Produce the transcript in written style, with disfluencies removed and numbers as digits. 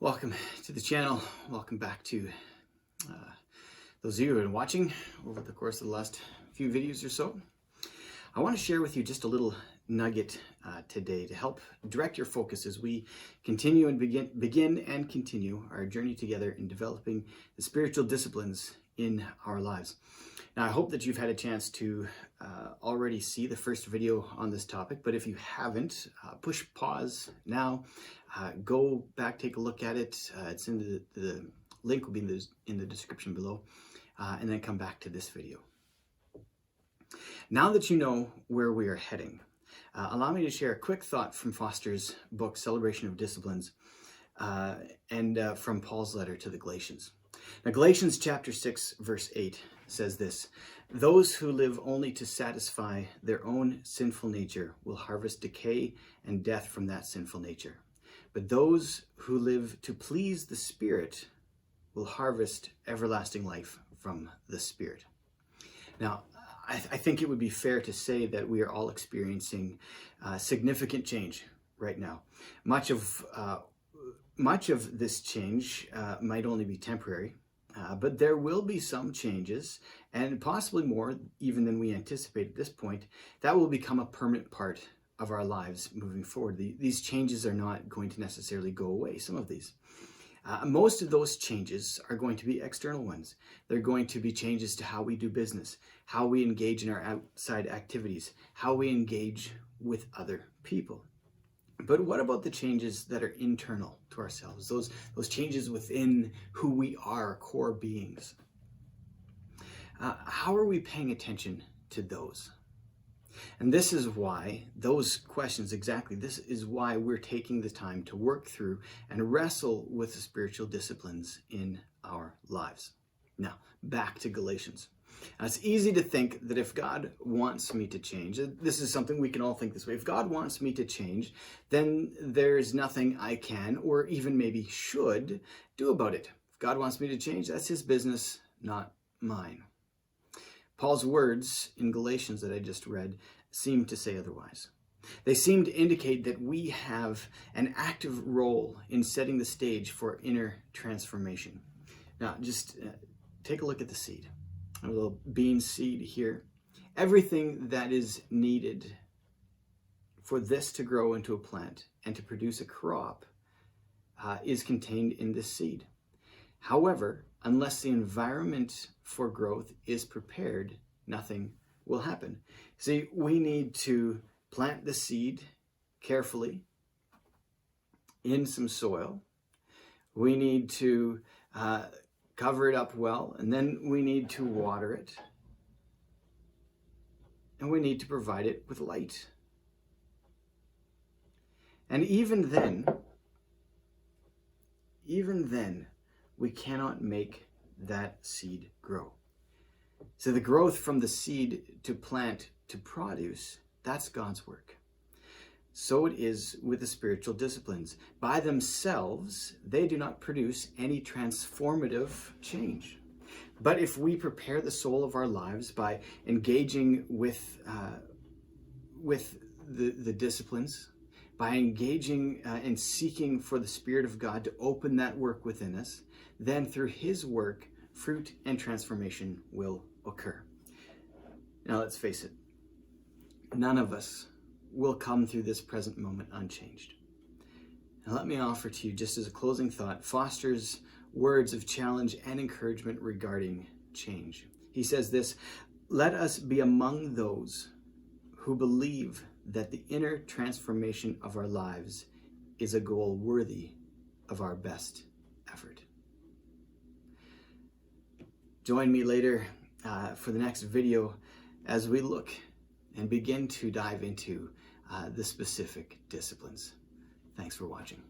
Welcome to the channel. Welcome back to those of you who have been watching over the course of the last few videos or so. I want to share with you just a little nugget today to help direct your focus as we continue and begin and continue our journey together in developing the spiritual disciplines in our lives. Now, I hope that you've had a chance to already see the first video on this topic, but if you haven't, push pause now, go back, take a look at it. It's in the link will be in the description below, and then come back to this video. Now that you know where we are heading, allow me to share a quick thought from Foster's book, Celebration of Disciplines, and from Paul's letter to the Galatians. Now, Galatians chapter 6, verse 8 says this: "Those who live only to satisfy their own sinful nature will harvest decay and death from that sinful nature. But those who live to please the Spirit will harvest everlasting life from the Spirit." Now, I think it would be fair to say that we are all experiencing significant change right now. Much of this change might only be temporary, but there will be some changes, and possibly more even than we anticipate at this point, that will become a permanent part of our lives moving forward. These changes are not going to necessarily go away, some of these. Most of those changes are going to be external ones. They're going to be changes to how we do business, how we engage in our outside activities, how we engage with other people. But what about the changes that are internal to ourselves, those changes within who we are, core beings? How are we paying attention to those? And this is why those questions, exactly, this is why we're taking the time to work through and wrestle with the spiritual disciplines in our lives. Now, back to Galatians. Now, it's easy to think that if God wants me to change, this is something we can all think this way. If God wants me to change, then there's nothing I can or even maybe should do about it. If God wants me to change, that's his business, not mine. Paul's words in Galatians that I just read seem to say otherwise. They seem to indicate that we have an active role in setting the stage for inner transformation. Now, just take a look at the seed. A little bean seed here. Everything that is needed for this to grow into a plant and to produce a crop is contained in this seed. However, unless the environment for growth is prepared, nothing will happen. See, we need to plant the seed carefully in some soil. We need to cover it up well, and then we need to water it. And we need to provide it with light. And even then, we cannot make that seed grow. So the growth from the seed to plant to produce, that's God's work. So it is with the spiritual disciplines. By themselves, they do not produce any transformative change. But if we prepare the soul of our lives by engaging with the disciplines, by engaging and seeking for the Spirit of God to open that work within us, then through his work, fruit and transformation will occur. Now, let's face it, none of us will come through this present moment unchanged. Now, let me offer to you, just as a closing thought, Foster's words of challenge and encouragement regarding change. He says this: "Let us be among those who believe that the inner transformation of our lives is a goal worthy of our best effort." Join me later for the next video as we look and begin to dive into the specific disciplines. Thanks for watching.